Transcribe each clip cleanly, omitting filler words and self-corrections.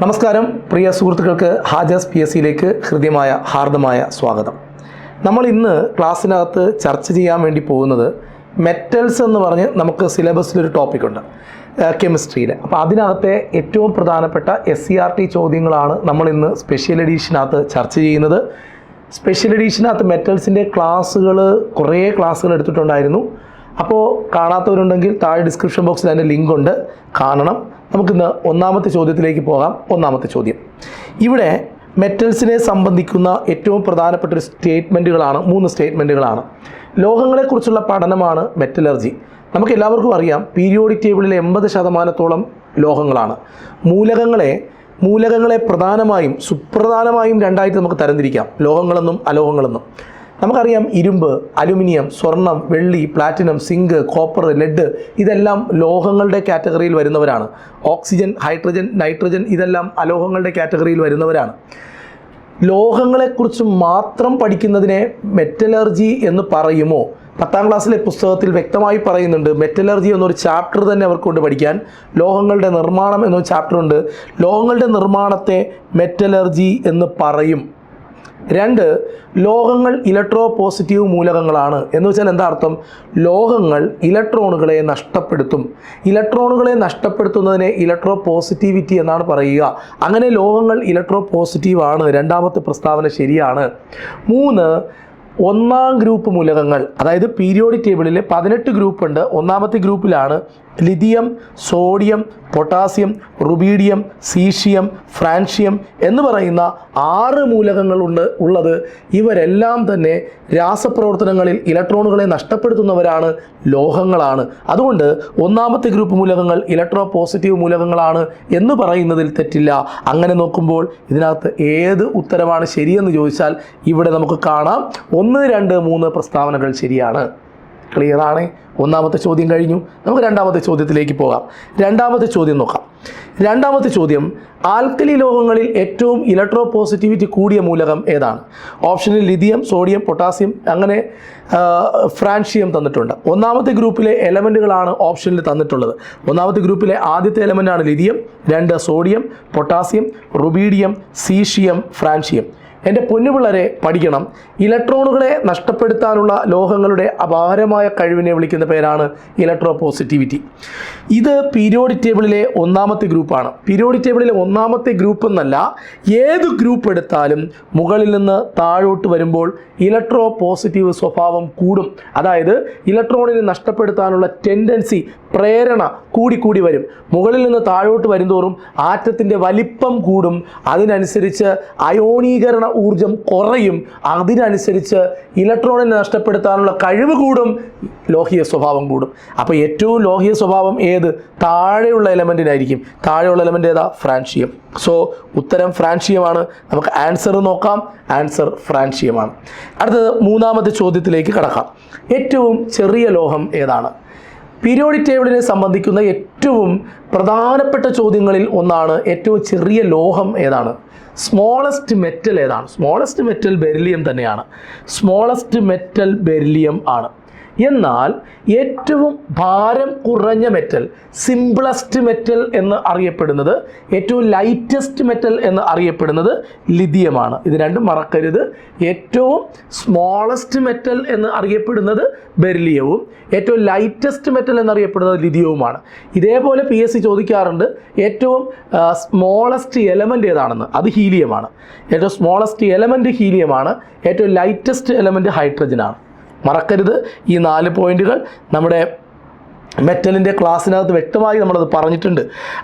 നമസ്കാരം പ്രിയ സുഹൃത്തുക്കൾക്ക് ഹാജസ് PSCയിലേക്ക് ഹൃദ്യമായ ഹാർദമായ സ്വാഗതം. നമ്മൾ ഇന്ന് ക്ലാസ്സിനകത്ത് ചർച്ച ചെയ്യാൻ വേണ്ടി പോകുന്നത് മെറ്റൽസ് എന്ന് പറഞ്ഞ് നമുക്ക് സിലബസിലൊരു ടോപ്പിക്കുണ്ട് കെമിസ്ട്രിയിൽ. അപ്പോൾ അതിനകത്തെ ഏറ്റവും പ്രധാനപ്പെട്ട SCERT ചോദ്യങ്ങളാണ് നമ്മൾ ഇന്ന് സ്പെഷ്യൽ എഡീഷനകത്ത് ചർച്ച ചെയ്യുന്നത്. സ്പെഷ്യൽ എഡീഷനകത്ത് മെറ്റൽസിൻ്റെ കുറേ ക്ലാസ്സുകൾ എടുത്തിട്ടുണ്ടായിരുന്നു. അപ്പോൾ കാണാത്തവരുണ്ടെങ്കിൽ താഴെ ഡിസ്ക്രിപ്ഷൻ ബോക്സിൽ അതിൻ്റെ ലിങ്ക് ഉണ്ട്, കാണണം. നമുക്കിന്ന് ഒന്നാമത്തെ ചോദ്യത്തിലേക്ക് പോകാം. ഒന്നാമത്തെ ചോദ്യം, ഇവിടെ മെറ്റൽസിനെ സംബന്ധിക്കുന്ന ഏറ്റവും പ്രധാനപ്പെട്ട ഒരു മൂന്ന് സ്റ്റേറ്റ്മെൻറ്റുകളാണ്. ലോഹങ്ങളെക്കുറിച്ചുള്ള പഠനമാണ് മെറ്റലർജി. നമുക്ക് എല്ലാവർക്കും അറിയാം, പീരിയോഡിക് ടേബിളിലെ 80% ലോഹങ്ങളാണ്. മൂലകങ്ങളെ പ്രധാനമായും സുപ്രധാനമായും രണ്ടായിട്ട് നമുക്ക് തരംതിരിക്കാം, ലോഹങ്ങളെന്നും അലോഹങ്ങളെന്നും. നമുക്കറിയാം, ഇരുമ്പ്, അലുമിനിയം, സ്വർണം, വെള്ളി, പ്ലാറ്റിനം, സിങ്ക്, കോപ്പർ, ലെഡ് ഇതെല്ലാം ലോഹങ്ങളുടെ കാറ്റഗറിയിൽ വരുന്നവരാണ്. ഓക്സിജൻ, ഹൈഡ്രജൻ, നൈട്രജൻ ഇതെല്ലാം അലോഹങ്ങളുടെ കാറ്റഗറിയിൽ വരുന്നവരാണ്. ലോഹങ്ങളെക്കുറിച്ച് മാത്രം പഠിക്കുന്നതിനെ മെറ്റലർജി എന്ന് പറയുമോ? 10ാം ക്ലാസ്സിലെ പുസ്തകത്തിൽ വ്യക്തമായി പറയുന്നുണ്ട്, മെറ്റലർജി എന്നൊരു ചാപ്റ്റർ തന്നെ അവർക്കൊണ്ട് പഠിക്കാൻ. ലോഹങ്ങളുടെ നിർമ്മാണം എന്നൊരു ചാപ്റ്റർ ഉണ്ട്. ലോഹങ്ങളുടെ നിർമ്മാണത്തെ മെറ്റലർജി എന്ന് പറയും. 2, ലോഹങ്ങൾ ഇലക്ട്രോ പോസിറ്റീവ് മൂലകങ്ങളാണ്. എന്ന് വെച്ചാൽ എന്താ അർത്ഥം? ലോഹങ്ങൾ ഇലക്ട്രോണുകളെ നഷ്ടപ്പെടുത്തും. ഇലക്ട്രോണുകളെ നഷ്ടപ്പെടുത്തുന്നതിനെ ഇലക്ട്രോ പോസിറ്റിവിറ്റി എന്നാണ് പറയുക. അങ്ങനെ ലോഹങ്ങൾ ഇലക്ട്രോ പോസിറ്റീവ് ആണ്. രണ്ടാമത്തെ പ്രസ്താവന ശരിയാണ്. 3, 1ാം ഗ്രൂപ്പ് മൂലകങ്ങൾ, അതായത് പീരിയോഡിക് ടേബിളിൽ 18 ഗ്രൂപ്പ് ഉണ്ട്. 1ാമത്തെ ഗ്രൂപ്പിലാണ് lithium, sodium, potassium, rubidium, caesium, francium എന്ന് പറയുന്ന 6 മൂലകങ്ങൾ ഉള്ളത്. ഇവരെല്ലാം തന്നെ രാസപ്രവർത്തനങ്ങളിൽ ഇലക്ട്രോണുകളെ നഷ്ടപ്പെടുത്തുന്നവരാണ്, ലോഹങ്ങളാണ്. അതുകൊണ്ട് 1ാമത്തെ ഗ്രൂപ്പ് മൂലകങ്ങൾ ഇലക്ട്രോ പോസിറ്റീവ് മൂലകങ്ങളാണ് എന്ന് പറയുന്നതിൽ തെറ്റില്ല. അങ്ങനെ നോക്കുമ്പോൾ ഇതിനകത്ത് ഏത് ഉത്തരമാണ് ശരിയെന്ന് ചോദിച്ചാൽ ഇവിടെ നമുക്ക് കാണാം 1, 2, 3 പ്രസ്താവനകൾ ശരിയാണ്. ക്ലിയർ ആണ്? 1ാമത്തെ ചോദ്യം കഴിഞ്ഞു. നമുക്ക് 2ാമത്തെ ചോദ്യത്തിലേക്ക് പോകാം. 2ാമത്തെ ചോദ്യം നോക്കാം. 2ാമത്തെ ചോദ്യം, ആൽക്കലി ലോഹങ്ങളിൽ ഏറ്റവും ഇലക്ട്രോ പോസിറ്റിവിറ്റി കൂടിയ മൂലകം ഏതാണ്? ഓപ്ഷനിൽ ലിഥിയം, സോഡിയം, പൊട്ടാസ്യം, അങ്ങനെ ഫ്രാൻഷ്യം തന്നിട്ടുണ്ട്. 1ാമത്തെ ഗ്രൂപ്പിലെ എലമെൻറ്റുകളാണ് ഓപ്ഷനിൽ തന്നിട്ടുള്ളത്. 1ാമത്തെ ഗ്രൂപ്പിലെ ആദ്യത്തെ എലമെൻ്റാണ് lithium, 2 sodium, potassium, rubidium, caesium, francium. എൻ്റെ പൊന്നുപിള്ളരെ പഠിക്കണം, ഇലക്ട്രോണുകളെ നഷ്ടപ്പെടുത്താനുള്ള ലോഹങ്ങളുടെ അപാരമായ കഴിവിനെ വിളിക്കുന്ന പേരാണ് ഇലക്ട്രോ പോസിറ്റിവിറ്റി. ഇത് പീരിയോഡിക് ടേബിളിലെ 1ാമത്തെ ഗ്രൂപ്പാണ്. പീരിയോഡിക് ടേബിളിലെ 1ാമത്തെ ഗ്രൂപ്പ് എന്നല്ല, ഏത് ഗ്രൂപ്പ് എടുത്താലും മുകളിൽ നിന്ന് താഴോട്ട് വരുമ്പോൾ ഇലക്ട്രോ പോസിറ്റീവ് സ്വഭാവം കൂടും. അതായത് ഇലക്ട്രോണിനെ നഷ്ടപ്പെടുത്താനുള്ള ടെൻഡൻസി, പ്രേരണ കൂടി വരും. മുകളിൽ നിന്ന് താഴോട്ട് വരുന്തോറും ആറ്റത്തിൻ്റെ വലിപ്പം കൂടും. അതിനനുസരിച്ച് അയോണീകരണ ഊർജം കുറയും. അതിനനുസരിച്ച് ഇലക്ട്രോണിനെ നഷ്ടപ്പെടുത്താനുള്ള കഴിവ് കൂടും, ലോഹീയ സ്വഭാവം കൂടും. അപ്പോൾ ഏറ്റവും ലോഹീയ സ്വഭാവം ഏത്? താഴെയുള്ള എലമെൻറ്റിനായിരിക്കും. താഴെയുള്ള എലമെൻ്റ് ഏതാ? ഫ്രാൻഷ്യം. സോ ഉത്തരം ഫ്രാൻഷ്യമാണ്. നമുക്ക് ആൻസർ നോക്കാം. ആൻസർ ഫ്രാൻഷ്യമാണ്. അടുത്തത് 3ാമത്തെ ചോദ്യത്തിലേക്ക് കടക്കാം. ഏറ്റവും ചെറിയ ലോഹം ഏതാണ്? പീരിയോഡിക് ടേബിളിനെ സംബന്ധിക്കുന്ന ഏറ്റവും പ്രധാനപ്പെട്ട ചോദ്യങ്ങളിൽ ഒന്നാണ് ഏറ്റവും ചെറിയ ലോഹം ഏതാണ്? സ്മോളസ്റ്റ് മെറ്റൽ ഏതാണ്? സ്മോളസ്റ്റ് മെറ്റൽ ബെരിലിയം തന്നെയാണ്. സ്മോളസ്റ്റ് മെറ്റൽ ബെരിലിയം ആണ്. എന്നാൽ ഏറ്റവും ഭാരം കുറഞ്ഞ മെറ്റൽ, സിംപിളസ്റ്റ് മെറ്റൽ എന്ന് അറിയപ്പെടുന്നത്, ഏറ്റവും ലൈറ്റസ്റ്റ് മെറ്റൽ എന്ന് അറിയപ്പെടുന്നത് ലിഥിയമാണ്. ഇത് രണ്ടും മറക്കരുത്. ഏറ്റവും സ്മോളസ്റ്റ് മെറ്റൽ എന്ന് അറിയപ്പെടുന്നത് ബെരിലിയവും ഏറ്റവും ലൈറ്റസ്റ്റ് മെറ്റൽ എന്നറിയപ്പെടുന്നത് ലിഥിയവുമാണ്. ഇതേപോലെ PSC ചോദിക്കാറുണ്ട്, ഏറ്റവും സ്മോളസ്റ്റ് എലമെൻ്റ് ഏതാണെന്ന്. അത് ഹീലിയമാണ്. ഏറ്റവും സ്മോളസ്റ്റ് എലമെൻറ്റ് ഹീലിയമാണ്. ഏറ്റവും ലൈറ്റസ്റ്റ് എലമെൻറ്റ് ഹൈഡ്രജനാണ്. മറക്കരുത്. ഈ 4 പോയിന്റുകൾ നമ്മുടെ മെറ്റലിൻ്റെ ക്ലാസ്സിനകത്ത് വ്യക്തമായി നമ്മളത് പറഞ്ഞിട്ടുണ്ട്.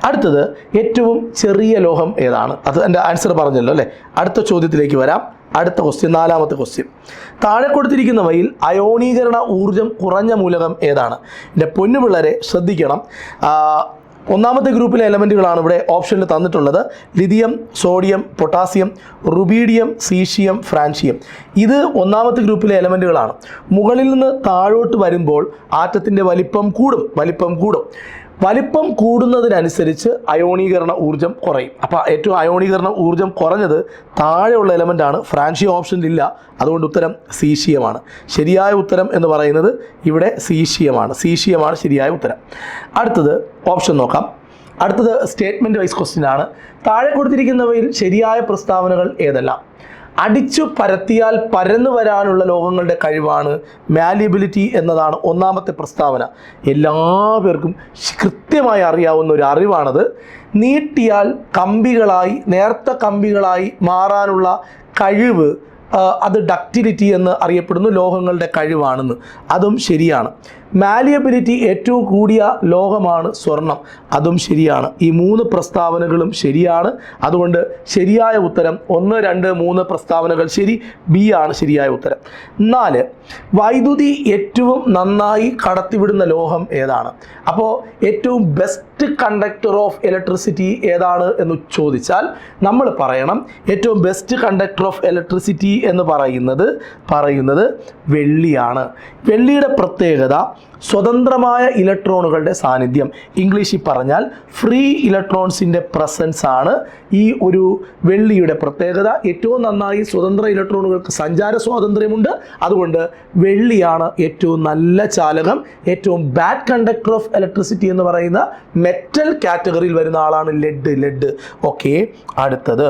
അടുത്തത്, ഏറ്റവും ചെറിയ ലോഹം ഏതാണ്? അത് എൻ്റെ ആൻസർ പറഞ്ഞല്ലോ അല്ലേ. അടുത്ത ചോദ്യത്തിലേക്ക് വരാം. അടുത്ത ക്വസ്റ്റ്യൻ, 4ാമത്തെ ക്വസ്റ്റ്യൻ. താഴെ കൊടുത്തിരിക്കുന്നവയിൽ അയോണീകരണ ഊർജം കുറഞ്ഞ മൂലകം ഏതാണ്? എൻ്റെ പൊന്നുപിള്ളരെ ശ്രദ്ധിക്കണം. 1ാമത്തെ ഗ്രൂപ്പിലെ എലമെൻറ്റുകളാണ് ഇവിടെ ഓപ്ഷനിൽ തന്നിട്ടുള്ളത്. Lithium, sodium, potassium, rubidium, caesium, francium. ഇത് 1ാമത്തെ ഗ്രൂപ്പിലെ എലമെൻറ്റുകളാണ്. മുകളിൽ നിന്ന് താഴോട്ട് വരുമ്പോൾ ആറ്റത്തിൻ്റെ വലിപ്പം കൂടും. വലിപ്പം കൂടുന്നതിനനുസരിച്ച് അയോണീകരണ ഊർജ്ജം കുറയും. അപ്പോൾ ഏറ്റവും അയോണീകരണ ഊർജ്ജം കുറഞ്ഞത് താഴെയുള്ള എലമെൻ്റാണ്. ഫ്രാൻഷ്യം ഓപ്ഷനിലില്ല. അതുകൊണ്ട് ഉത്തരം സീഷ്യമാണ്. ശരിയായ ഉത്തരം എന്ന് പറയുന്നത് ഇവിടെ സീഷ്യമാണ് ശരിയായ ഉത്തരം. അടുത്തത് ഓപ്ഷൻ നോക്കാം. അടുത്തത് സ്റ്റേറ്റ്മെൻറ്റ് വൈസ് ക്വസ്റ്റ്യൻ ആണ്. താഴെ കൊടുത്തിരിക്കുന്നവയിൽ ശരിയായ പ്രസ്താവനകൾ ഏതെല്ലാം? അടിച്ചു പരത്തിയാൽ പരന്നു വരാനുള്ള ലോഹങ്ങളുടെ കഴിവാണ് മാലിയബിലിറ്റി എന്നതാണ് ഒന്നാമത്തെ പ്രസ്താവന. എല്ലാവർക്കും കൃത്യമായി അറിയാവുന്ന ഒരു അറിവാണത്. നീട്ടിയാൽ കമ്പികളായി, നേർത്ത കമ്പികളായി മാറാനുള്ള കഴിവ്, അത് ഡക്റ്റിലിറ്റി എന്ന് അറിയപ്പെടുന്നു, ലോഹങ്ങളുടെ കഴിവാണെന്ന്. അതും ശരിയാണ്. മാലിയബിലിറ്റി ഏറ്റവും കൂടിയ ലോഹമാണ് സ്വർണം. അതും ശരിയാണ്. ഈ 3 പ്രസ്താവനകളും ശരിയാണ്. അതുകൊണ്ട് ശരിയായ ഉത്തരം 1, 2, 3 പ്രസ്താവനകൾ ശരി. ബി ആണ് ശരിയായ ഉത്തരം. 4, വൈദ്യുതി ഏറ്റവും നന്നായി കടത്തിവിടുന്ന ലോഹം ഏതാണ്? അപ്പോൾ ഏറ്റവും ബെസ്റ്റ് കണ്ടക്ടർ ഓഫ് ഇലക്ട്രിസിറ്റി ഏതാണ് എന്ന് ചോദിച്ചാൽ നമ്മൾ പറയണം ഏറ്റവും ബെസ്റ്റ് കണ്ടക്ടർ ഓഫ് ഇലക്ട്രിസിറ്റി എന്ന് പറയുന്നത് വെള്ളിയാണ്. വെള്ളിയുടെ പ്രത്യേകത സ്വതന്ത്രമായ ഇലക്ട്രോണുകളുടെ സാന്നിധ്യം, ഇംഗ്ലീഷിൽ പറഞ്ഞാൽ ഫ്രീ ഇലക്ട്രോൺസിൻ്റെ പ്രസൻസ് ആണ് ഈ ഒരു വെള്ളിയുടെ പ്രത്യേകത. ഏറ്റവും നന്നായി സ്വതന്ത്ര ഇലക്ട്രോണുകൾക്ക് സഞ്ചാര സ്വാതന്ത്ര്യമുണ്ട്. അതുകൊണ്ട് വെള്ളിയാണ് ഏറ്റവും നല്ല ചാലകം. ഏറ്റവും ബാഡ് കണ്ടക്ടർ ഓഫ് ഇലക്ട്രിസിറ്റി എന്ന് പറയുന്ന മെറ്റൽ കാറ്റഗറിയിൽ വരുന്ന ആളാണ് ലെഡ്. ഓക്കെ, അടുത്തത്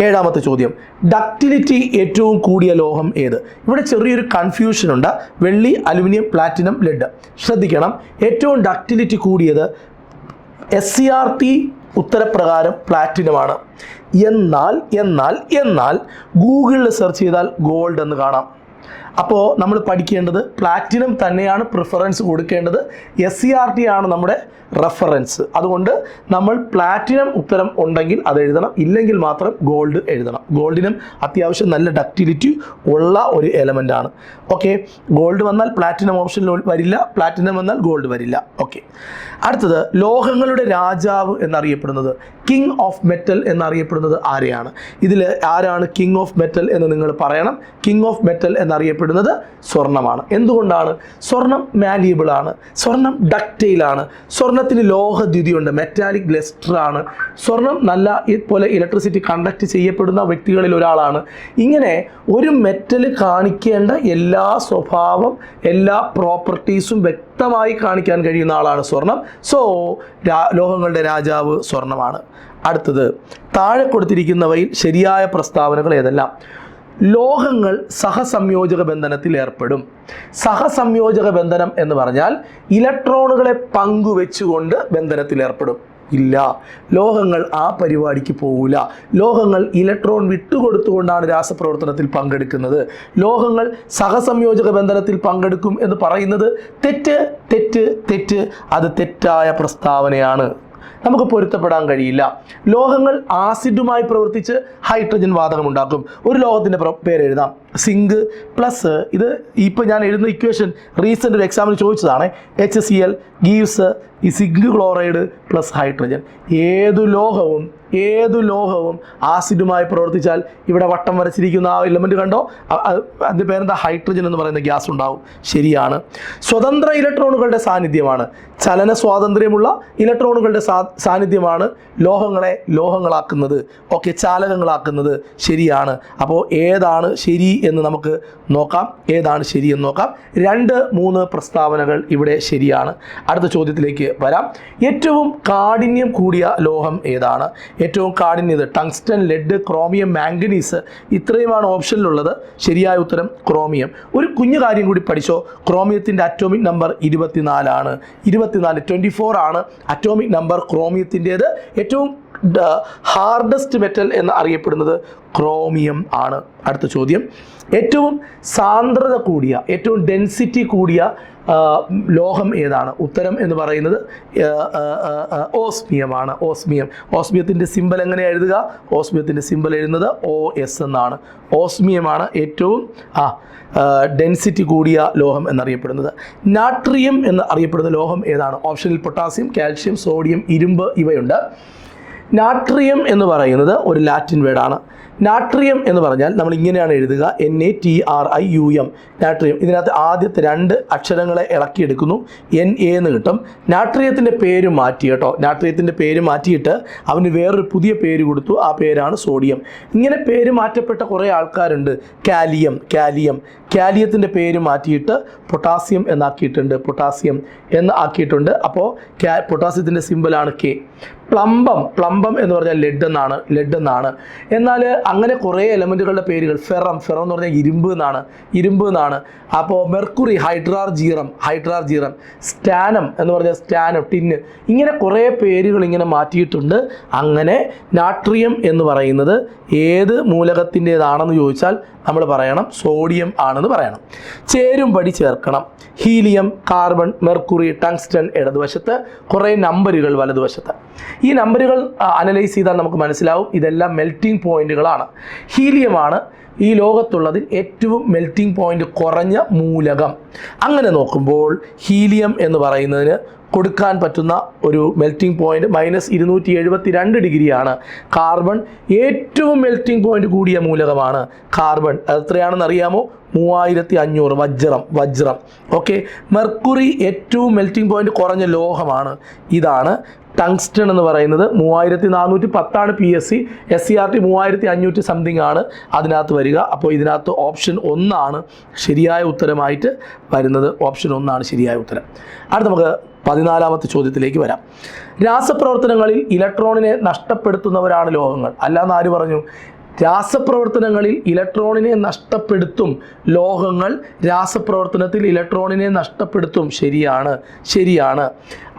7ാമത്തെ ചോദ്യം. ഡക്റ്റിലിറ്റി ഏറ്റവും കൂടിയ ലോഹം ഏത്? ഇവിടെ ചെറിയൊരു കൺഫ്യൂഷൻ ഉണ്ട്. വെള്ളി, അലുമിനിയം, പ്ലാറ്റിനം, ലെഡ്. ശ്രദ്ധിക്കണം, ഏറ്റവും ഡക്റ്റിലിറ്റി കൂടിയത് SCRT ഉത്തരപ്രകാരം പ്ലാറ്റിനമാണ്. എന്നാൽ ഗൂഗിളിൽ സെർച്ച് ചെയ്താൽ ഗോൾഡ് എന്ന് കാണാം. അപ്പോൾ നമ്മൾ പഠിക്കേണ്ടത് പ്ലാറ്റിനം തന്നെയാണ് പ്രിഫറൻസ് കൊടുക്കേണ്ടത്. SCRT ആണ് നമ്മുടെ റെഫറൻസ്. അതുകൊണ്ട് നമ്മൾ പ്ലാറ്റിനം ഉത്തരം ഉണ്ടെങ്കിൽ അത് എഴുതണം, ഇല്ലെങ്കിൽ മാത്രം ഗോൾഡ് എഴുതണം. ഗോൾഡിനും അത്യാവശ്യം നല്ല ഡക്റ്റിലിറ്റി ഉള്ള ഒരു എലമെൻ്റ് ആണ്. ഓക്കെ, ഗോൾഡ് വന്നാൽ പ്ലാറ്റിനം ഓപ്ഷനിൽ വരില്ല, പ്ലാറ്റിനം വന്നാൽ ഗോൾഡ് വരില്ല. ഓക്കെ, അടുത്തത് ലോഹങ്ങളുടെ രാജാവ് എന്നറിയപ്പെടുന്നത്, കിങ് ഓഫ് മെറ്റൽ എന്നറിയപ്പെടുന്നത് ആരെയാണ്? ഇതിൽ ആരാണ് കിങ് ഓഫ് മെറ്റൽ എന്ന് നിങ്ങൾ പറയണം. കിങ് ഓഫ് മെറ്റൽ എന്നറിയപ്പെടുന്നത് സ്വർണ്ണമാണ്. എന്തുകൊണ്ടാണ്? സ്വർണം മാലിയബിൾ ആണ്, സ്വർണം ഡക്റ്റൈലാണ്, സ്വർണത്തിന് ലോഹദ്യുതിയുണ്ട്, മെറ്റാലിക് ലെസ്റ്റർ ആണ്, സ്വർണം നല്ല പോലെ ഇലക്ട്രിസിറ്റി കണ്ടക്ട് ചെയ്യപ്പെടുന്ന വ്യക്തികളിൽ ഒരാളാണ്. ഇങ്ങനെ ഒരു മെറ്റൽ കാണിക്കേണ്ട എല്ലാ സ്വഭാവം, എല്ലാ പ്രോപ്പർട്ടീസും വ്യക്തമായി കാണിക്കാൻ കഴിയുന്ന ആളാണ് സ്വർണം. സോ ലോഹങ്ങളുടെ രാജാവ് സ്വർണമാണ്. അടുത്തത്, താഴെ കൊടുത്തിരിക്കുന്നവയിൽ ശരിയായ പ്രസ്താവനകൾ ഏതെല്ലാം? ലോഹങ്ങൾ സഹസംയോജക ബന്ധനത്തിൽ ഏർപ്പെടും. സഹസംയോജക ബന്ധനം എന്ന് പറഞ്ഞാൽ ഇലക്ട്രോണുകളെ പങ്കുവെച്ചുകൊണ്ട് ബന്ധനത്തിൽ ഏർപ്പെടും. ഇല്ല, ലോഹങ്ങൾ ആ പരിപാടിക്ക് പോകില്ല. ലോഹങ്ങൾ ഇലക്ട്രോൺ വിട്ടുകൊടുത്തുകൊണ്ടാണ് രാസപ്രവർത്തനത്തിൽ പങ്കെടുക്കുന്നത്. ലോഹങ്ങൾ സഹസംയോജക ബന്ധനത്തിൽ പങ്കെടുക്കും എന്ന് പറയുന്നത് തെറ്റ്. അത് തെറ്റായ പ്രസ്താവനയാണ്. നമുക്ക് പൊരുത്തപ്പെടാൻ കഴിയില്ല. ലോഹങ്ങൾ ആസിഡുമായി പ്രവർത്തിച്ച് ഹൈഡ്രജൻ വാതകം ഉണ്ടാക്കും. ഒരു ലോഹത്തിൻ്റെ പേര് എഴുതാം, സിങ്ക് പ്ലസ് ഇത് ഇപ്പോൾ ഞാൻ എഴുതുന്ന ഇക്വേഷൻ റീസെൻ്റ് ഒരു എക്സാമിന് ചോദിച്ചതാണ്. HCl ഗീവ്സ് ഈ സിങ്ക് ക്ലോറൈഡ് പ്ലസ് ഹൈഡ്രജൻ. ഏതു ലോഹവും ആസിഡുമായി പ്രവർത്തിച്ചാൽ ഇവിടെ വട്ടം വരച്ചിരിക്കുന്ന ആ എലമെൻറ്റ് കണ്ടോ, അതിൻ്റെ പേരെന്താ? ഹൈഡ്രജൻ എന്ന് പറയുന്ന ഗ്യാസ് ഉണ്ടാവും. ശരിയാണ്. സ്വതന്ത്ര ഇലക്ട്രോണുകളുടെ സാന്നിധ്യമാണ്, ചലന സ്വാതന്ത്ര്യമുള്ള ഇലക്ട്രോണുകളുടെ സാന്നിധ്യമാണ് ലോഹങ്ങളാക്കുന്നത്. ഓക്കെ, ചാലകങ്ങളാക്കുന്നത്. ശരിയാണ്. അപ്പോൾ ഏതാണ് ശരി എന്ന് നമുക്ക് നോക്കാം. 2, 3 പ്രസ്താവനകൾ ഇവിടെ ശരിയാണ്. അടുത്ത ചോദ്യത്തിലേക്ക് വരാം. ഏറ്റവും കാഠിന്യം കൂടിയ ലോഹം ഏതാണ്? ഏറ്റവും കാഠിന്യത് ടങ്സ്റ്റൺ, ലെഡ്, ക്രോമിയം, മാംഗനീസ്, ഇത്രയുമാണ് ഓപ്ഷനിലുള്ളത്. ശരിയായ ഉത്തരം ക്രോമിയം. ഒരു കുഞ്ഞു കാര്യം കൂടി പഠിച്ചോ, ക്രോമിയത്തിൻ്റെ അറ്റോമിക് നമ്പർ 24 ആണ്. 24 ആണ് അറ്റോമിക് നമ്പർ ക്രോമിയത്തിൻ്റേത്. ഏറ്റവും ഹാർഡസ്റ്റ് മെറ്റൽ എന്ന് അറിയപ്പെടുന്നത് ക്രോമിയം ആണ്. അടുത്ത ചോദ്യം, ഏറ്റവും സാന്ദ്രത കൂടിയ, ഏറ്റവും ഡെൻസിറ്റി കൂടിയ ലോഹം ഏതാണ്? ഉത്തരം എന്ന് പറയുന്നത് ഓസ്മിയമാണ്. ഓസ്മിയത്തിൻ്റെ സിമ്പൽ എങ്ങനെയാണ് എഴുതുക? ഓസ്മിയത്തിൻ്റെ സിമ്പൽ എഴുതുന്നത് OS എന്നാണ്. ഓസ്മിയമാണ് ഏറ്റവും ഡെൻസിറ്റി കൂടിയ ലോഹം എന്നറിയപ്പെടുന്നത്. നാട്രിയം എന്ന് അറിയപ്പെടുന്ന ലോഹം ഏതാണ്? ഓപ്ഷനിൽ പൊട്ടാസ്യം, കാൽഷ്യം, സോഡിയം, ഇരുമ്പ് ഇവയുണ്ട്. നാട്രിയം എന്ന് പറയുന്നത് ഒരു ലാറ്റിൻ വേർഡാണ്. നാട്രിയം എന്ന് പറഞ്ഞാൽ നമ്മൾ ഇങ്ങനെയാണ് എഴുതുക, NATRIUM, നാട്രിയം. ഇതിനകത്ത് ആദ്യത്തെ 2 അക്ഷരങ്ങളെ ഇളക്കിയെടുക്കുന്നു, NA എന്ന് കിട്ടും. നാട്രിയത്തിൻ്റെ പേര് മാറ്റി കേട്ടോ, നാട്രിയത്തിൻ്റെ പേര് മാറ്റിയിട്ട് അവന് വേറൊരു പുതിയ പേര് കൊടുത്തു. ആ പേരാണ് സോഡിയം. ഇങ്ങനെ പേര് മാറ്റപ്പെട്ട കുറേ ആൾക്കാരുണ്ട്. കാലിയം കാലിയത്തിൻ്റെ പേര് മാറ്റിയിട്ട് പൊട്ടാസ്യം എന്നാക്കിയിട്ടുണ്ട്, പൊട്ടാസ്യം എന്ന് ആക്കിയിട്ടുണ്ട്. അപ്പോൾ പൊട്ടാസ്യത്തിൻ്റെ സിമ്പലാണ് K. പ്ലംബം എന്ന് പറഞ്ഞാൽ ലെഡ് എന്നാണ്. എന്നാൽ അങ്ങനെ കുറേ എലമെൻറ്റുകളുടെ പേരുകൾ, ഫെറം എന്ന് പറഞ്ഞാൽ ഇരുമ്പ് എന്നാണ്. അപ്പോൾ മെർക്കുറി ഹൈഡ്രാർജീറം, സ്റ്റാനം എന്ന് പറഞ്ഞാൽ ടിന്ന്, ഇങ്ങനെ കുറേ പേരുകൾ ഇങ്ങനെ മാറ്റിയിട്ടുണ്ട്. അങ്ങനെ നാട്രിയം എന്ന് പറയുന്നത് ഏത് മൂലകത്തിൻ്റേതാണെന്ന് ചോദിച്ചാൽ നമ്മൾ പറയണം സോഡിയം ആണെന്ന് പറയണം. ചേരുംപടി ചേർക്കണം. ഹീലിയം, കാർബൺ, മെർക്കുറി, ടങ്സ്റ്റൺ ഇടതുവശത്ത്, കുറേ നമ്പറുകൾ വലതുവശത്ത്. ഈ നമ്പറുകൾ അനലൈസ് ചെയ്താൽ നമുക്ക് മനസ്സിലാവും ഇതെല്ലാം മെൽറ്റിംഗ് പോയിന്റുകളാണ്. ഹീലിയമാണ് ഈ ലോകത്തുള്ളതിൽ ഏറ്റവും മെൽറ്റിംഗ് പോയിന്റ് കുറഞ്ഞ മൂലകം. അങ്ങനെ നോക്കുമ്പോൾ ഹീലിയം എന്ന് പറയുന്നതിന് കൊടുക്കാൻ പറ്റുന്ന ഒരു മെൽറ്റിംഗ് പോയിന്റ് -272 ഡിഗ്രിയാണ്. കാർബൺ ഏറ്റവും മെൽറ്റിംഗ് പോയിന്റ് കൂടിയ മൂലകമാണ്. കാർബൺ എത്രയാണെന്ന് അറിയാമോ? 3500. വജ്രം. ഓക്കെ. മെർക്കുറി ഏറ്റവും മെൽറ്റിംഗ് പോയിന്റ് കുറഞ്ഞ ലോഹമാണ്. ഇതാണ് ടങ്സ്റ്റൺ എന്ന് പറയുന്നത് 3410 PSC, SCRT 3500 സംതിങ് ആണ് അതിനകത്ത് വരിക. അപ്പോൾ ഇതിനകത്ത് ഓപ്ഷൻ 1 ശരിയായ ഉത്തരമായിട്ട് വരുന്നത്. ഓപ്ഷൻ 1 ശരിയായ ഉത്തരം. അടുത്ത നമുക്ക് 14ാമത്തെ ചോദ്യത്തിലേക്ക് വരാം. രാസപ്രവർത്തനങ്ങളിൽ ഇലക്ട്രോണിനെ നഷ്ടപ്പെടുത്തുന്നവരാണ് ലോഹങ്ങൾ. അല്ലാന്ന് ആര് പറഞ്ഞു? രാസപ്രവർത്തനങ്ങളിൽ ഇലക്ട്രോണിനെ നഷ്ടപ്പെടുത്തും ലോഹങ്ങൾ. രാസപ്രവർത്തനത്തിൽ ഇലക്ട്രോണിനെ നഷ്ടപ്പെടുത്തും. ശരിയാണ്.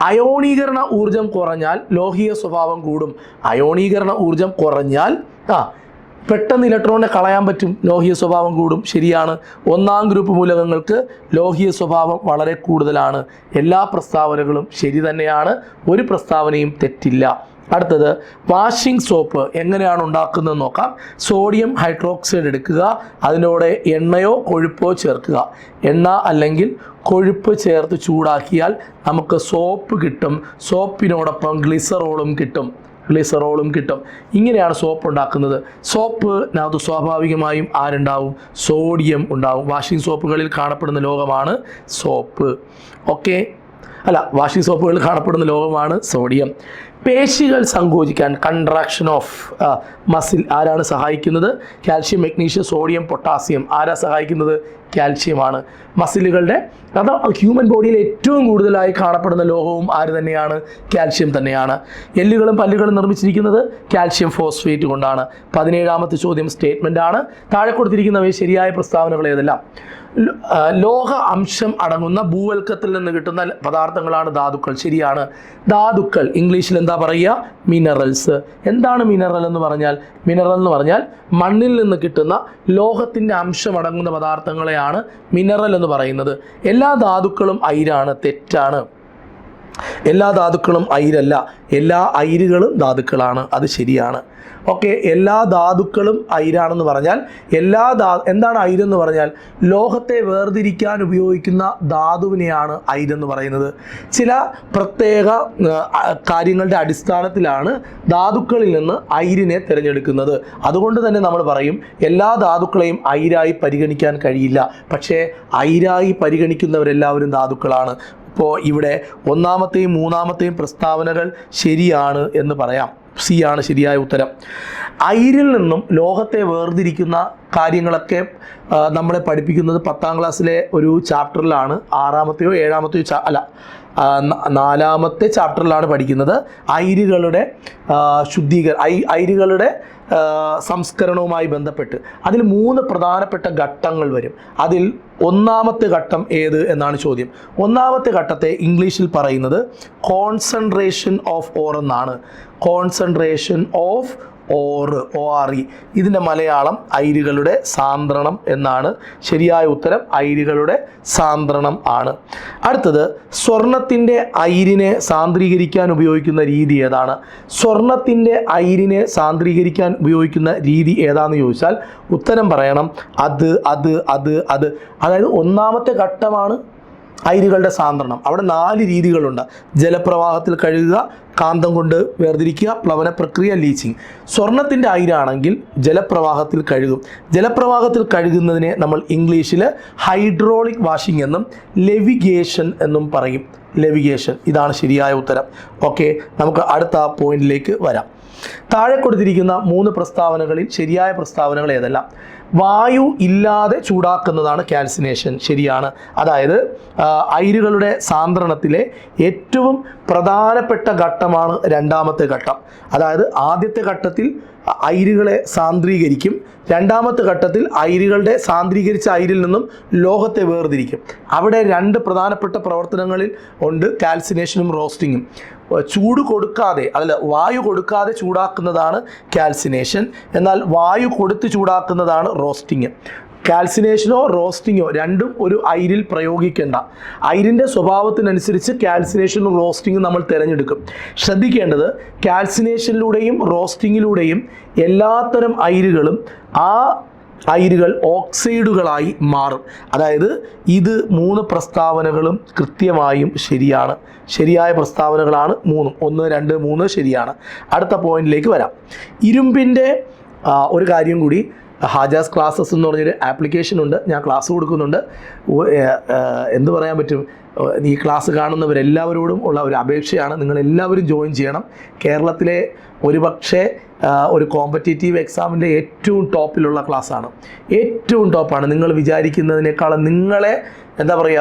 അയോണീകരണ ഊർജം കുറഞ്ഞാൽ ലോഹീയ സ്വഭാവം കൂടും. അയോണീകരണ ഊർജം കുറഞ്ഞാൽ പെട്ടെന്ന് ഇലക്ട്രോണിനെ കളയാൻ പറ്റും, ലോഹീയ സ്വഭാവം കൂടും. ശരിയാണ്. 1ാം ഗ്രൂപ്പ് മൂലകങ്ങൾക്ക് ലോഹീയ സ്വഭാവം വളരെ കൂടുതലാണ്. എല്ലാ പ്രസ്താവനകളും ശരി തന്നെയാണ്, ഒരു പ്രസ്താവനയും തെറ്റില്ല. അടുത്തത് വാഷിംഗ് സോപ്പ് എങ്ങനെയാണ് ഉണ്ടാക്കുന്നതെന്ന് നോക്കാം. സോഡിയം ഹൈഡ്രോക്സൈഡ് എടുക്കുക, അതിനോട് എണ്ണയോ കൊഴുപ്പോ ചേർക്കുക. എണ്ണ അല്ലെങ്കിൽ കൊഴുപ്പ് ചേർത്ത് ചൂടാക്കിയാൽ നമുക്ക് സോപ്പ് കിട്ടും. സോപ്പിനോടൊപ്പം ഗ്ലിസറോളും കിട്ടും. ഇങ്ങനെയാണ് സോപ്പ് ഉണ്ടാക്കുന്നത്. സോപ്പിനകത്ത് സ്വാഭാവികമായും ആരുണ്ടാവും? സോഡിയം ഉണ്ടാവും. വാഷിംഗ് സോപ്പുകളിൽ കാണപ്പെടുന്ന ലോഹമാണ് സോപ്പ്. ഓക്കെ, വാഷിംഗ് സോപ്പുകളിൽ കാണപ്പെടുന്ന ലോഹമാണ് സോഡിയം. പേശികൾ സങ്കോചിക്കാൻ, കൺട്രാക്ഷൻ ഓഫ് മസിൽ ആരാണ് സഹായിക്കുന്നത്? Calcium, magnesium, sodium, potassium. ആരാ സഹായിക്കുന്നത്? കാൽഷ്യമാണ്. മസിലുകളുടെ ഹ്യൂമൻ ബോഡിയിൽ ഏറ്റവും കൂടുതലായി കാണപ്പെടുന്ന ലോഹവും ആര് തന്നെയാണ്? കാൽഷ്യം തന്നെയാണ്. എല്ലുകളും പല്ലുകളും നിർമ്മിച്ചിരിക്കുന്നത് കാൽഷ്യം ഫോസ്ഫേറ്റ് കൊണ്ടാണ്. 17ാമത്തെ ചോദ്യം സ്റ്റേറ്റ്മെൻ്റ് ആണ്. താഴെ കൊടുത്തിരിക്കുന്നവയെ ശരിയായ പ്രസ്താവനകൾ ഏതെല്ലാം? ലോഹ അംശം അടങ്ങുന്ന ഭൂവൽക്കത്തിൽ നിന്ന് കിട്ടുന്ന പദാർത്ഥങ്ങളാണ് ധാതുക്കൾ. ശരിയാണ്. ധാതുക്കൾ ഇംഗ്ലീഷിൽ എന്താ പറയുക? മിനറൽസ്. എന്താണ് മിനറൽ എന്ന് പറഞ്ഞാൽ മണ്ണിൽ നിന്ന് കിട്ടുന്ന ലോഹത്തിൻ്റെ അംശം അടങ്ങുന്ന പദാർത്ഥങ്ങളെയാണ് മിനറൽ എന്ന് പറയുന്നത്. എല്ലാ ധാതുക്കളും അയിരാണ്. തെറ്റാണ്. എല്ലാ ധാതുക്കളും അയിരല്ല. എല്ലാ അയിരുകളും ധാതുക്കളാണ്. അത് ശരിയാണ്. ഓക്കെ, എല്ലാ ധാതുക്കളും അയിരാണെന്ന് പറഞ്ഞാൽ എന്താണ് അയിരെന്ന് പറഞ്ഞാൽ ലോഹത്തെ വേർതിരിക്കാൻ ഉപയോഗിക്കുന്ന ധാതുവിനെയാണ് അയിരെന്ന് പറയുന്നത്. ചില പ്രത്യേക കാര്യങ്ങളുടെ അടിസ്ഥാനത്തിലാണ് ധാതുക്കളിൽ നിന്ന് അയിരിനെ തിരഞ്ഞെടുക്കുന്നത്. അതുകൊണ്ട് തന്നെ നമ്മൾ പറയും എല്ലാ ധാതുക്കളെയും അയിരായി പരിഗണിക്കാൻ കഴിയില്ല. പക്ഷേ അയിരായി പരിഗണിക്കുന്നവരെല്ലാവരും ധാതുക്കളാണ്. ഇപ്പോൾ ഇവിടെ 1ാമത്തെയും 3ാമത്തെയും പ്രസ്താവനകൾ ശരിയാണ് എന്ന് പറയാം. C ആണ് ശരിയായ ഉത്തരം. അയിരിൽ നിന്നും ലോഹത്തെ വേർതിരിക്കുന്ന കാര്യങ്ങളൊക്കെ നമ്മളെ പഠിപ്പിക്കുന്നത് 10ാം ക്ലാസ്സിലെ ഒരു ചാപ്റ്ററിലാണ്. 6ാമത്തെയോ 7ാമത്തെയോ 4ാമത്തെ ചാപ്റ്ററിലാണ് പഠിക്കുന്നത്. അയിരുകളുടെ അയിരുകളുടെ സംസ്കരണവുമായി ബന്ധപ്പെട്ട് അതിൽ 3 പ്രധാനപ്പെട്ട ഘട്ടങ്ങൾ വരും. അതിൽ 1ാമത്തെ ഘട്ടം ഏത് എന്നാണ് ചോദ്യം. 1ാമത്തെ ഘട്ടത്തെ ഇംഗ്ലീഷിൽ പറയുന്നത് കോൺസെൻട്രേഷൻ ഓഫ് ഓർ എന്നാണ്. Concentration of ORE. ഇതിൻ്റെ മലയാളം അയിരുകളുടെ സാന്ദ്രണം എന്നാണ്. ശരിയായ ഉത്തരം അയിരുകളുടെ സാന്ദ്രണം ആണ്. അടുത്തത് സ്വർണത്തിൻ്റെ അയിരിനെ സാന്ദ്രീകരിക്കാൻ ഉപയോഗിക്കുന്ന രീതി ഏതാണ്? സ്വർണത്തിൻ്റെ അയിരിനെ സാന്ദ്രീകരിക്കാൻ ഉപയോഗിക്കുന്ന രീതി ഏതാണെന്ന് ചോദിച്ചാൽ ഉത്തരം പറയണം അത്. അതായത് 1ാമത്തെ ഘട്ടമാണ് അയിരുകളുടെ സാന്ദ്രണം. അവിടെ 4 രീതികളുണ്ട്. ജലപ്രവാഹത്തിൽ കഴുകുക, കാന്തം കൊണ്ട് വേർതിരിക്കുക, പ്ലവന പ്രക്രിയ, ലീച്ചിങ്. സ്വർണത്തിൻ്റെ അയിരാണെങ്കിൽ ജലപ്രവാഹത്തിൽ കഴുകും. ജലപ്രവാഹത്തിൽ കഴുകുന്നതിനെ നമ്മൾ ഇംഗ്ലീഷിൽ ഹൈഡ്രോളിക് വാഷിംഗ് എന്നും ലെവിഗേഷൻ എന്നും പറയും. ലെവിഗേഷൻ. ഇതാണ് ശരിയായ ഉത്തരം. ഓക്കെ, നമുക്ക് അടുത്ത പോയിന്റിലേക്ക് വരാം. താഴെ കൊടുത്തിരിക്കുന്ന 3 പ്രസ്താവനകളിൽ ശരിയായ പ്രസ്താവനകൾ ഏതെല്ലാം? വായു ഇല്ലാതെ ചൂടാക്കുന്നതാണ് കാൽസിനേഷൻ, ശരിയാണ്. അതായത് അയിരുകളുടെ സാന്ദ്രണത്തിലെ ഏറ്റവും പ്രധാനപ്പെട്ട ഘട്ടമാണ് രണ്ടാമത്തെ ഘട്ടം. അതായത് ആദ്യത്തെ ഘട്ടത്തിൽ അയിരുകളെ സാന്ദ്രീകരിക്കും, രണ്ടാമത്തെ ഘട്ടത്തിൽ അയിരുകളുടെ സാന്ദ്രീകരിച്ച അയിരിൽ നിന്നും ലോഹത്തെ വേർതിരിക്കും. അവിടെ 2 പ്രധാനപ്പെട്ട പ്രവർത്തനങ്ങളിൽ ഉണ്ട് കാൽസിനേഷനും റോസ്റ്റിങ്ങും. ചൂട് കൊടുക്കാതെ വായു കൊടുക്കാതെ ചൂടാക്കുന്നതാണ് കാൽസിനേഷൻ, എന്നാൽ വായു കൊടുത്ത് ചൂടാക്കുന്നതാണ് റോസ്റ്റിങ്. കാൽസിനേഷനോ റോസ്റ്റിങ്ങോ രണ്ടും ഒരു അയിരിൽ പ്രയോഗിക്കേണ്ട. അയിരിൻ്റെ സ്വഭാവത്തിനനുസരിച്ച് കാൽസിനേഷനും റോസ്റ്റിങ്ങും നമ്മൾ തിരഞ്ഞെടുക്കും. ശ്രദ്ധിക്കേണ്ടത്, കാൽസിനേഷനിലൂടെയും റോസ്റ്റിങ്ങിലൂടെയും എല്ലാത്തരം അയിരുകളും ആ അയിരുകൾ ഓക്സൈഡുകളായി മാറും. അതായത് ഇത് 3 പ്രസ്താവനകളും കൃത്യമായും ശരിയാണ്. ശരിയായ പ്രസ്താവനകളാണ് 3. 1, 2, 3 ശരിയാണ്. അടുത്ത പോയിന്റിലേക്ക് വരാം. ഇരുമ്പിൻ്റെ ഒരു കാര്യം കൂടി, ഹാജാസ് ക്ലാസ്സസ് എന്ന് പറഞ്ഞൊരു ആപ്ലിക്കേഷൻ ഉണ്ട്, ഞാൻ ക്ലാസ് കൊടുക്കുന്നുണ്ട്. എന്ത് പറയാൻ പറ്റും, ഈ ക്ലാസ് കാണുന്നവരെല്ലാവരോടും ഉള്ള ഒരു അപേക്ഷയാണ്, നിങ്ങളെല്ലാവരും ജോയിൻ ചെയ്യണം. കേരളത്തിലെ ഒരുപക്ഷെ ഒരു കോമ്പറ്റേറ്റീവ് എക്സാമിൻ്റെ ഏറ്റവും ടോപ്പിലുള്ള ക്ലാസ്സാണ്. ഏറ്റവും ടോപ്പാണ്. നിങ്ങൾ വിചാരിക്കുന്നതിനേക്കാളും നിങ്ങളെ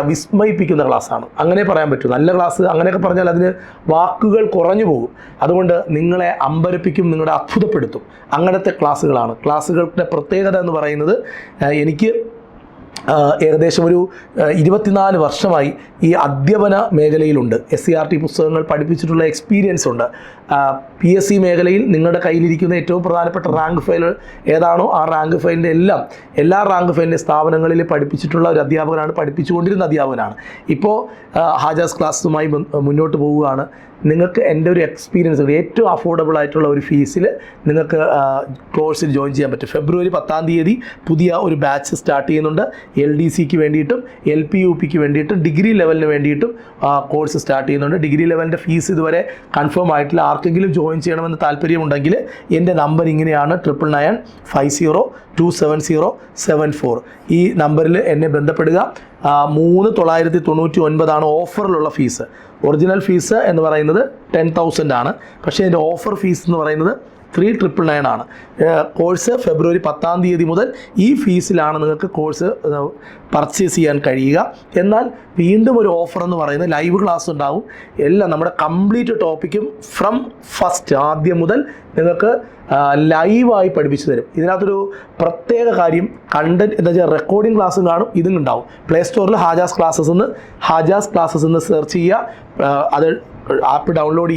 വിസ്മയിപ്പിക്കുന്ന ക്ലാസ്സാണ്, അങ്ങനെ പറയാൻ പറ്റും. നല്ല ക്ലാസ് അങ്ങനെയൊക്കെ പറഞ്ഞാൽ അതിന് വാക്കുകൾ കുറഞ്ഞു പോകും. അതുകൊണ്ട് നിങ്ങളെ അമ്പരപ്പിക്കും, നിങ്ങളെ അത്ഭുതപ്പെടുത്തും. അങ്ങനത്തെ ക്ലാസ്സുകളാണ്. ക്ലാസ്സുകളുടെ പ്രത്യേകത എന്ന് പറയുന്നത്, എനിക്ക് ഏകദേശം ഒരു 24 വർഷമായി ഈ അധ്യാപന മേഖലയിലുണ്ട്. SCERT പുസ്തകങ്ങൾ പഠിപ്പിച്ചിട്ടുള്ള എക്സ്പീരിയൻസ് ഉണ്ട്. PSC മേഖലയിൽ നിങ്ങളുടെ കയ്യിലിരിക്കുന്ന ഏറ്റവും പ്രധാനപ്പെട്ട റാങ്ക് ഫയൽ ഏതാണോ ആ റാങ്ക് ഫയലിൻ്റെ എല്ലാ റാങ്ക് ഫയലിൻ്റെ സ്ഥാപനങ്ങളിൽ പഠിപ്പിച്ചിട്ടുള്ള ഒരു അധ്യാപകനാണ്, പഠിപ്പിച്ചുകൊണ്ടിരുന്ന അധ്യാപകനാണ്. ഇപ്പോൾ ഹാജാസ് ക്ലാസ്സുമായി മുന്നോട്ട് പോവുകയാണ്. നിങ്ങൾക്ക് എൻ്റെ ഒരു എക്സ്പീരിയൻസ് ഉണ്ട്. ഏറ്റവും അഫോർഡബിൾ ആയിട്ടുള്ള ഒരു ഫീസിൽ നിങ്ങൾക്ക് കോഴ്സിൽ ജോയിൻ ചെയ്യാൻ പറ്റും. ഫെബ്രുവരി 10-ാം തീയതി പുതിയ ഒരു ബാച്ച് സ്റ്റാർട്ട് ചെയ്യുന്നുണ്ട്. LDCക്ക് വേണ്ടിയിട്ടും LP UPക്ക് വേണ്ടിയിട്ടും ഡിഗ്രി ലെവലിന് വേണ്ടിയിട്ടും കോഴ്സ് സ്റ്റാർട്ട് ചെയ്യുന്നുണ്ട്. ഡിഗ്രി ലെവലിൻ്റെ ഫീസ് ഇതുവരെ കൺഫേം ആയിട്ടില്ല. ആർക്കെങ്കിലും ജോയിൻ ചെയ്യണമെന്ന് താല്പര്യമുണ്ടെങ്കിൽ എൻ്റെ നമ്പർ ഇങ്ങനെയാണ്: 9995027074. ഈ നമ്പറിൽ എന്നെ ബന്ധപ്പെടുക. 3,999 ഓഫറിലുള്ള ഫീസ്. ഒറിജിനൽ ഫീസ് എന്ന് പറയുന്നത് 10,000 ആണ്. പക്ഷേ ഇതിൻ്റെ ഓഫർ ഫീസ് എന്ന് പറയുന്നത് 3,999 ആണ്. കോഴ്സ് ഫെബ്രുവരി 10-ാം തീയതി മുതൽ ഈ ഫീസിലാണ് നിങ്ങൾക്ക് കോഴ്സ് പർച്ചേസ് ചെയ്യാൻ കഴിയുക. എന്നാൽ വീണ്ടും ഒരു ഓഫർ എന്ന് പറയുന്നത് ലൈവ് ക്ലാസ് ഉണ്ടാവും. എല്ലാം നമ്മുടെ കംപ്ലീറ്റ് ടോപ്പിക്കും ഫ്രം ഫസ്റ്റ് ആദ്യം മുതൽ നിങ്ങൾക്ക് ലൈവായി പഠിപ്പിച്ചു തരും. ഇതിനകത്തൊരു പ്രത്യേക കാര്യം, കണ്ടൻറ്റ് എന്താ വെച്ചാൽ റെക്കോർഡിംഗ് ക്ലാസ്സും കാണും, ഇതും ഉണ്ടാവും. പ്ലേ സ്റ്റോറിൽ ഹാജാസ് ക്ലാസ്സസ് എന്ന് സെർച്ച് ചെയ്യുക. അത് ആപ്പ് ഡൗൺലോഡ്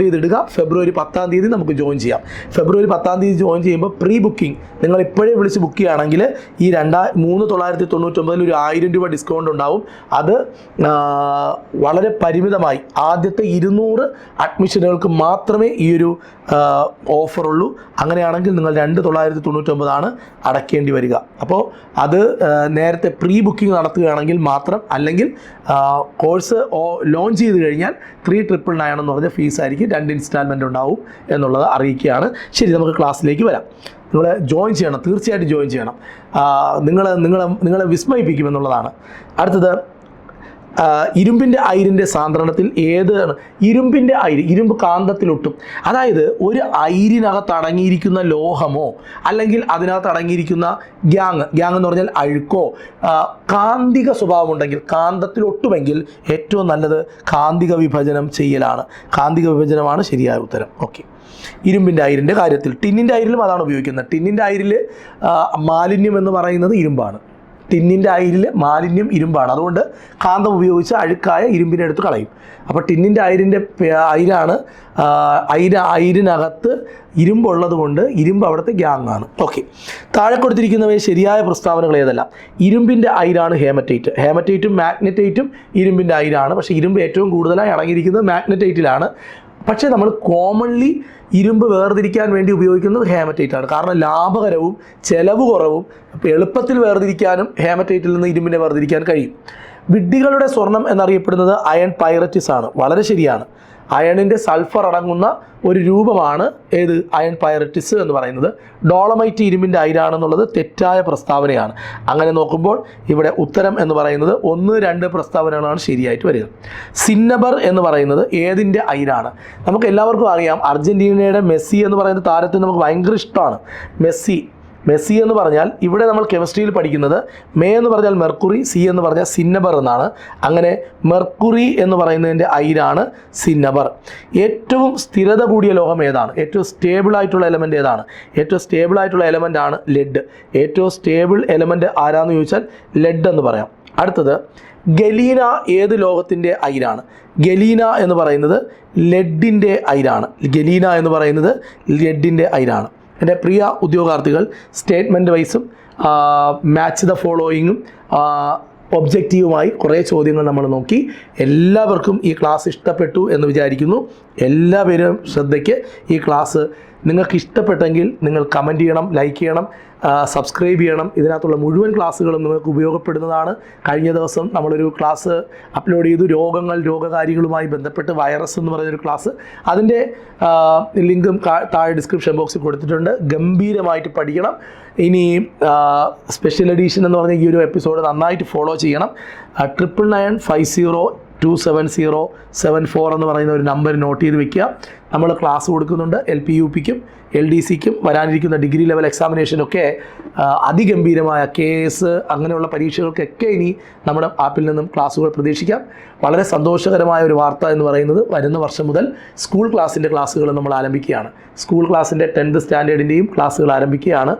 ചെയ്തിടുക. ഫെബ്രുവരി 10-ാം തീയതി നമുക്ക് ജോയിൻ ചെയ്യാം. ഫെബ്രുവരി 10-ാം തീയതി ജോയിൻ ചെയ്യുമ്പോൾ പ്രീ ബുക്കിംഗ് നിങ്ങൾ ഇപ്പോഴേ വിളിച്ച് ബുക്ക് ചെയ്യുകയാണെങ്കിൽ ഈ 3,999 ഒരു 1000 രൂപ ഡിസ്കൗണ്ട് ഉണ്ടാവും. അത് വളരെ പരിമിതമായി ആദ്യത്തെ 200 അഡ്മിഷനുകൾക്ക് മാത്രമേ ഈ ഒരു ഓഫറുള്ളൂ. അങ്ങനെയാണെങ്കിൽ നിങ്ങൾ 2,999 അടയ്ക്കേണ്ടി വരിക. അപ്പോൾ അത് നേരത്തെ പ്രീ ബുക്കിംഗ് നടത്തുകയാണെങ്കിൽ മാത്രം, അല്ലെങ്കിൽ കോഴ്സ് ലോഞ്ച് ചെയ്ത് കഴിഞ്ഞാൽ 3,999 എന്ന് പറഞ്ഞ ഫീസായിരിക്കും. 2 ഇൻസ്റ്റാൾമെൻ്റ് ഉണ്ടാവും എന്നുള്ളത് അറിയിക്കുകയാണ്. ശരി, നമുക്ക് ക്ലാസ്സിലേക്ക് വരാം. നിങ്ങൾ ജോയിൻ ചെയ്യണം, തീർച്ചയായിട്ടും ജോയിൻ ചെയ്യണം. നിങ്ങളെ വിസ്മയിപ്പിക്കുമെന്നുള്ളതാണ്. അടുത്തത്, ഇരുമ്പിൻ്റെ അയിരിൻ്റെ സാന്ദ്രണത്തിൽ ഏതാണ്? ഇരുമ്പ് കാന്തത്തിലൊട്ടും. അതായത് ഒരു അയിരിനകത്ത് അടങ്ങിയിരിക്കുന്ന ലോഹമോ അല്ലെങ്കിൽ അതിനകത്ത് അടങ്ങിയിരിക്കുന്ന ഗ്യാങ് എന്ന് പറഞ്ഞാൽ അഴുക്കോ കാന്തിക സ്വഭാവമുണ്ടെങ്കിൽ, കാന്തത്തിലൊട്ടുമെങ്കിൽ ഏറ്റവും നല്ലത് കാന്തിക വിഭജനം ചെയ്യലാണ്. കാന്തിക വിഭജനമാണ് ശരിയായ ഉത്തരം. ഓക്കെ. ഇരുമ്പിൻ്റെ അയിരിൻ്റെ കാര്യത്തിൽ, ടിന്നിൻ്റെ അയിരിലും അതാണ് ഉപയോഗിക്കുന്നത്. ടിന്നിൻ്റെ അയിരിൽ മാലിന്യം എന്ന് പറയുന്നത് ഇരുമ്പാണ്. ടിന്നിൻ്റെ അയിരിൽ മാലിന്യം ഇരുമ്പാണ്. അതുകൊണ്ട് കാന്തം ഉപയോഗിച്ച് അഴുക്കായ ഇരുമ്പിനെ എടുത്ത് കളയും. അപ്പോൾ ടിന്നിൻ്റെ അയിരിനകത്ത് ഇരുമ്പുള്ളത് കൊണ്ട് ഇരുമ്പ് അവിടുത്തെ ഗ്യാങ്ങാണ്. ഓക്കെ. താഴെ കൊടുത്തിരിക്കുന്നവയെ ശരിയായ പ്രസ്താവനകൾ ഏതെല്ലാം? ഇരുമ്പിൻ്റെ അയിരാണ് ഹേമറ്റൈറ്റ്. ഹേമറ്റൈറ്റും മാഗ്നറ്റൈറ്റും ഇരുമ്പിൻ്റെ അയിരാണ്. പക്ഷേ ഇരുമ്പ് ഏറ്റവും കൂടുതലായി അടങ്ങിയിരിക്കുന്നത് മാഗ്നറ്റൈറ്റിലാണ്. പക്ഷേ നമ്മൾ കോമൺലി ഇരുമ്പ് വേർതിരിക്കാൻ വേണ്ടി ഉപയോഗിക്കുന്നത് ഹേമറ്റൈറ്റാണ്. കാരണം ലാഭകരവും ചിലവ് കുറവും, എളുപ്പത്തിൽ വേർതിരിക്കാനും ഹേമറ്റൈറ്റിൽ നിന്ന് ഇരുമ്പിനെ വേർതിരിക്കാൻ കഴിയും. വിഡ്ഢികളുടെ സ്വർണം എന്നറിയപ്പെടുന്നത് അയൺ പൈററ്റിസ് ആണ്. വളരെ ശരിയാണ്. അയണിൻ്റെ സൾഫർ അടങ്ങുന്ന ഒരു രൂപമാണ് ഏത് അയൺ പൈററ്റിസ് എന്ന് പറയുന്നത്. ഡോളമൈറ്റ് ഇരുമ്പിൻ്റെ അയിരാണെന്നുള്ളത് തെറ്റായ പ്രസ്താവനയാണ്. അങ്ങനെ നോക്കുമ്പോൾ ഇവിടെ ഉത്തരം എന്ന് പറയുന്നത് 1, 2 പ്രസ്താവനകളാണ് ശരിയായിട്ട് വരിക. സിന്നബർ എന്ന് പറയുന്നത് ഏതിൻ്റെ അയിരാണ്? നമുക്ക് എല്ലാവർക്കും അറിയാം, അർജൻറ്റീനയുടെ മെസ്സി എന്ന് പറയുന്ന താരത്തെ നമുക്ക് ഭയങ്കര ഇഷ്ടമാണ്. മെസ്സി എന്ന് പറഞ്ഞാൽ ഇവിടെ നമ്മൾ കെമിസ്ട്രിയിൽ പഠിക്കുന്നത് മേ എന്ന് പറഞ്ഞാൽ മെർക്കുറി, സി എന്ന് പറഞ്ഞാൽ സിന്നബർ എന്നാണ്. അങ്ങനെ മെർക്കുറി എന്ന് പറയുന്നതിൻ്റെ അയിരാണ് സിന്നബർ. ഏറ്റവും സ്ഥിരത കൂടിയ ലോഹം ഏതാണ്? ഏറ്റവും സ്റ്റേബിൾ ആയിട്ടുള്ള എലമെൻ്റ് ഏതാണ്? ഏറ്റവും സ്റ്റേബിൾ ആയിട്ടുള്ള എലമെൻ്റ് ആണ് ലെഡ്. ഏറ്റവും സ്റ്റേബിൾ എലമെൻ്റ് ആരാന്ന് ചോദിച്ചാൽ ലെഡ് എന്ന് പറയാം. അടുത്തത്, ഗലീന ഏത് ലോഹത്തിൻ്റെ അയിരാണ്? ഗലീന എന്ന് പറയുന്നത് ലെഡിൻ്റെ അയിരാണ്. ഗലീന എന്ന് പറയുന്നത് ലെഡിൻ്റെ അയിരാണ്. എൻ്റെ പ്രിയ ഉദ്യോഗാർത്ഥികൾ, സ്റ്റേറ്റ്മെൻറ്റ് വൈസും മാച്ച് ദ ഫോളോയിങ്ങും ഒബ്ജക്റ്റീവുമായി കുറേ ചോദ്യങ്ങൾ നമ്മൾ നോക്കി. എല്ലാവർക്കും ഈ ക്ലാസ് ഇഷ്ടപ്പെട്ടു എന്ന് വിചാരിക്കുന്നു. എല്ലാവരും ശ്രദ്ധയ്ക്ക് ഈ ക്ലാസ് നിങ്ങൾക്ക് ഇഷ്ടപ്പെട്ടെങ്കിൽ നിങ്ങൾ കമൻറ്റ് ചെയ്യണം, ലൈക്ക് ചെയ്യണം, സബ്സ്ക്രൈബ് ചെയ്യണം. ഇതിനകത്തുള്ള മുഴുവൻ ക്ലാസ്സുകളും നിങ്ങൾക്ക് ഉപയോഗപ്പെടുന്നതാണ്. കഴിഞ്ഞ ദിവസം നമ്മളൊരു ക്ലാസ് അപ്ലോഡ് ചെയ്തു, രോഗകാരികളുമായി ബന്ധപ്പെട്ട് വൈറസ് എന്ന് പറയുന്നൊരു ക്ലാസ്. അതിൻ്റെ ലിങ്കും താഴെ ഡിസ്ക്രിപ്ഷൻ ബോക്സിൽ കൊടുത്തിട്ടുണ്ട്. ഗംഭീരമായിട്ട് പഠിക്കണം. ഇനി സ്പെഷ്യൽ എഡീഷൻ എന്ന് പറഞ്ഞ ഈ ഒരു എപ്പിസോഡ് നന്നായിട്ട് ഫോളോ ചെയ്യണം. 9995027074 എന്ന് പറയുന്ന ഒരു നമ്പർ നോട്ട് ചെയ്ത് വെക്കുക. നമ്മൾ ക്ലാസ് കൊടുക്കുന്നുണ്ട് LP UPക്കും LDCക്കും വരാനിരിക്കുന്ന ഡിഗ്രി ലെവൽ എക്സാമിനേഷനൊക്കെ അതിഗംഭീരമായ KS അങ്ങനെയുള്ള പരീക്ഷകൾക്കൊക്കെ ഇനി നമ്മുടെ ആപ്പിൽ നിന്നും ക്ലാസ്സുകൾ പ്രതീക്ഷിക്കാം. വളരെ സന്തോഷകരമായ ഒരു വാർത്ത എന്ന് പറയുന്നത് വരുന്ന വർഷം മുതൽ സ്കൂൾ ക്ലാസ്സിൻ്റെ ക്ലാസ്സുകൾ നമ്മൾ ആരംഭിക്കുകയാണ്. സ്കൂൾ ക്ലാസ്സിൻ്റെ 10th സ്റ്റാൻഡേർഡിൻ്റെയും ക്ലാസ്സുകൾ ആരംഭിക്കുകയാണ്.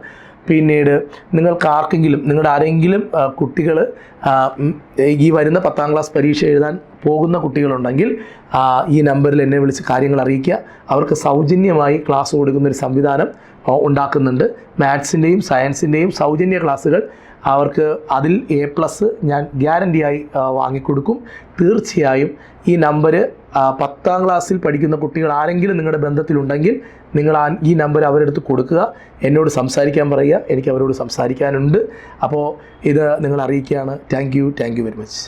പിന്നീട് നിങ്ങളുടെ ആരെങ്കിലും കുട്ടികൾ ഈ വരുന്ന 10ാം ക്ലാസ് പരീക്ഷ എഴുതാൻ പോകുന്ന കുട്ടികളുണ്ടെങ്കിൽ ഈ നമ്പറിൽ എന്നെ വിളിച്ച് കാര്യങ്ങൾ അറിയിക്കുക. അവർക്ക് സൗജന്യമായി ക്ലാസ് കൊടുക്കുന്നൊരു സംവിധാനം ഉണ്ടാക്കുന്നുണ്ട്. മാത്സിൻ്റെയും സയൻസിൻ്റെയും സൗജന്യ ക്ലാസ്സുകൾ അവർക്ക് അതിൽ A+ ഞാൻ ഗ്യാരണ്ടിയായി വാങ്ങിക്കൊടുക്കും. തീർച്ചയായും ഈ നമ്പർ 10ാം ക്ലാസ്സിൽ പഠിക്കുന്ന കുട്ടികൾ ആരെങ്കിലും നിങ്ങളുടെ ബന്ധത്തിലുണ്ടെങ്കിൽ നിങ്ങൾ ഈ നമ്പർ അവരെടുത്ത് കൊടുക്കുക. എന്നോട് സംസാരിക്കാൻ പറയുക. എനിക്ക് അവരോട് സംസാരിക്കാനുണ്ട്. അപ്പോൾ ഇത് നിങ്ങൾ അറിയിക്കുകയാണ്. Thank you very much.